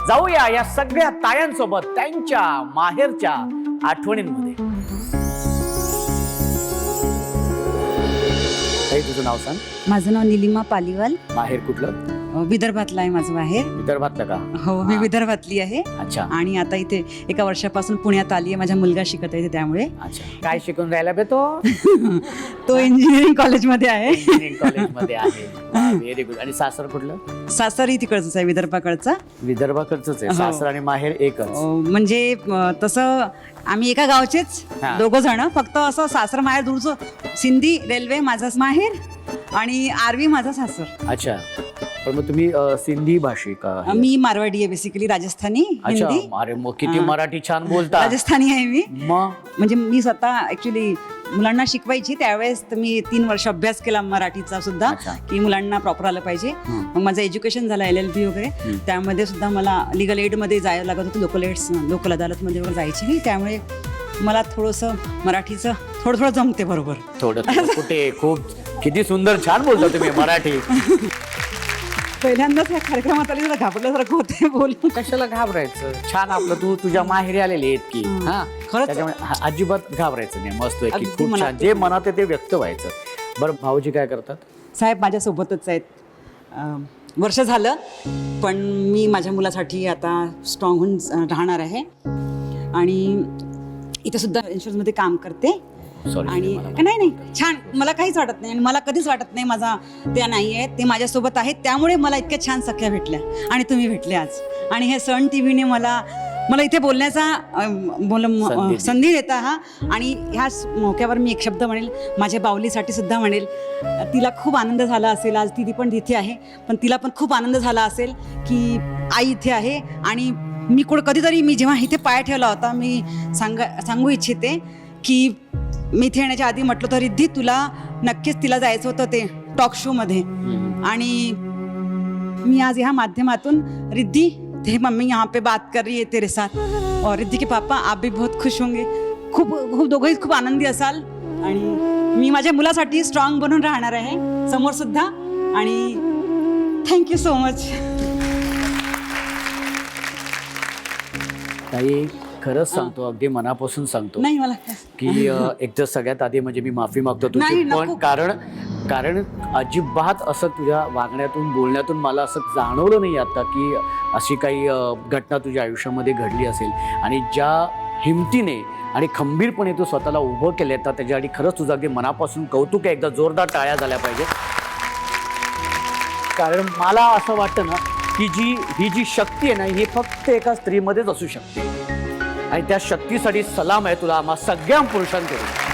जाऊया या सगळ्या तायांसोबत त्यांच्या माहेरच्या आठवणींमध्ये. ताई, तुझं नाव सांग. माझं नाव निलिमा पालीवाल. माहेर कुठलं? विदर्भातला आहे माझं माहेर. विदर्भातलं का? हो, मी विदर्भातली आहे. अच्छा. आणि आता इथे एका वर्षापासून पुण्यात आली आहे. माझा मुलगा शिकत आहे त्यामुळे. अच्छा. काय शिकून राहिला बे तो? तो इंजिनिअरिंग कॉलेजमध्ये आहे. इंजिनिअरिंग कॉलेजमध्ये आहे. Very good. आणि सासर कुठलं? सासरही तिकडचंच आहे, विदर्भाकडचा. विदर्भाकडचंच आहे. सासर आणि माहेर एकच. म्हणजे तसं आम्ही एका गावचेच हा. दोघं जण. फक्त असं सासर माहेर दूरचं. सिंधी रेल्वे माझा माहेर आणि आरवी माझा सासर. अच्छा. पण मग तुम्ही सिंधी भाषिक का? मी मारवाडी आहे बेसिकली, राजस्थानी. अच्छा. हिंदी. अरे मग किती मराठी छान बोलता. राजस्थानी आहे मी. मग म्हणजे मी स्वतः ऍक्च्युली मुलांना शिकवायची त्यावेळेस मी 3 वर्ष अभ्यास केला मराठीचा सुद्धा. अच्छा. की मुलांना प्रॉपर आलं पाहिजे. मग माझं एज्युकेशन झालं LLB वगैरे. त्यामध्ये सुद्धा मला लिगल एडमध्ये जायला लागत होतं. लोकल अदालतमध्ये वगैरे जायची मी. त्यामुळे मला थोडंसं मराठीचं थोडं जमते बरोबर. थोडं कुठे खूप किती सुंदर छान बोलता तुम्ही मराठी. पहिल्यांदाच या कार्यक्रमात आली, जरा घाबरल्यासारखं होते बोलून. कशाला घाबरायचं? छान आपलं तुझ्या माहेरी आलेली आहेत की. हा, खरंच. त्याच्यामुळे अजिबात घाबरायचं नाही. मस्त आहे की अगदी खूप मनात छान. जे मनात आहे ते व्यक्त व्हायचं. बरं, भाऊजी काय करतात? साहेब माझ्यासोबतच आहेत. वर्ष झालं, पण मी माझ्या मुलासाठी आता स्ट्रॉंग होऊन राहणार आहे. आणि इथे सुद्धा इन्शुरन्समध्ये काम करते. आणि नाही छान, मला काहीच वाटत नाही. आणि मला कधीच वाटत नाही माझा त्या नाही आहेत, ते माझ्यासोबत आहेत. त्यामुळे मला इतक्या छान सख्या भेटल्या आणि तुम्ही भेटले आज. आणि हे सन TVने मला इथे बोलण्याचा संधी देता. हा. आणि ह्या मौक्यावर मी एक शब्द म्हणेल, माझ्या बावलीसाठी सुद्धा म्हणेल. तिला खूप आनंद झाला असेल आज. ती पण तिथे आहे, पण तिला पण खूप आनंद झाला असेल की आई इथे आहे. आणि मी कधीतरी मी जेव्हा इथे पाय ठेवला होता, मी सांगू इच्छिते की मी इथे येण्याच्या आधी म्हटलं तर रिद्धी तुला नक्कीच तिला जायचं होतं ते टॉक शोमध्ये. आणि मी आज ह्या माध्यमातून रिद्धी थे मम्मी यहाँ पे बात कर रही है तेरे साथ और रिद्धी के पापा आप भी बहुत खुश होंगे. खूप दोघंही खूप आनंदी असाल. आणि मी माझ्या मुलासाठी स्ट्रॉंग बनून राहणार आहे समोर सुद्धा. आणि थँक्यू सो मच. ताई, खरंच सांगतो, अगदी मनापासून सांगतो नाही मला की एकतर सगळ्यात आधी म्हणजे मी माफी मागतो तुझी. नाही, पण नको. कारण अजिबात असं तुझ्या वागण्यातून बोलण्यातून मला असं जाणवलं नाही आता की अशी काही घटना तुझ्या आयुष्यामध्ये घडली असेल. आणि ज्या हिमतीने आणि खंबीरपणे तू स्वतःला उभं केलं तर त्याच्यासाठी खरंच तुझं अगदी मनापासून कौतुक आहे. एकदा जोरदार टाळ्या झाल्या पाहिजे. कारण मला असं वाटतं ना की ही जी शक्ती आहे ना, ही फक्त एका स्त्रीमध्येच असू शकते. आणि त्या शक्तीसाठी सलाम आहे तुला आम्हा सगळ्या पुरुषांकडून.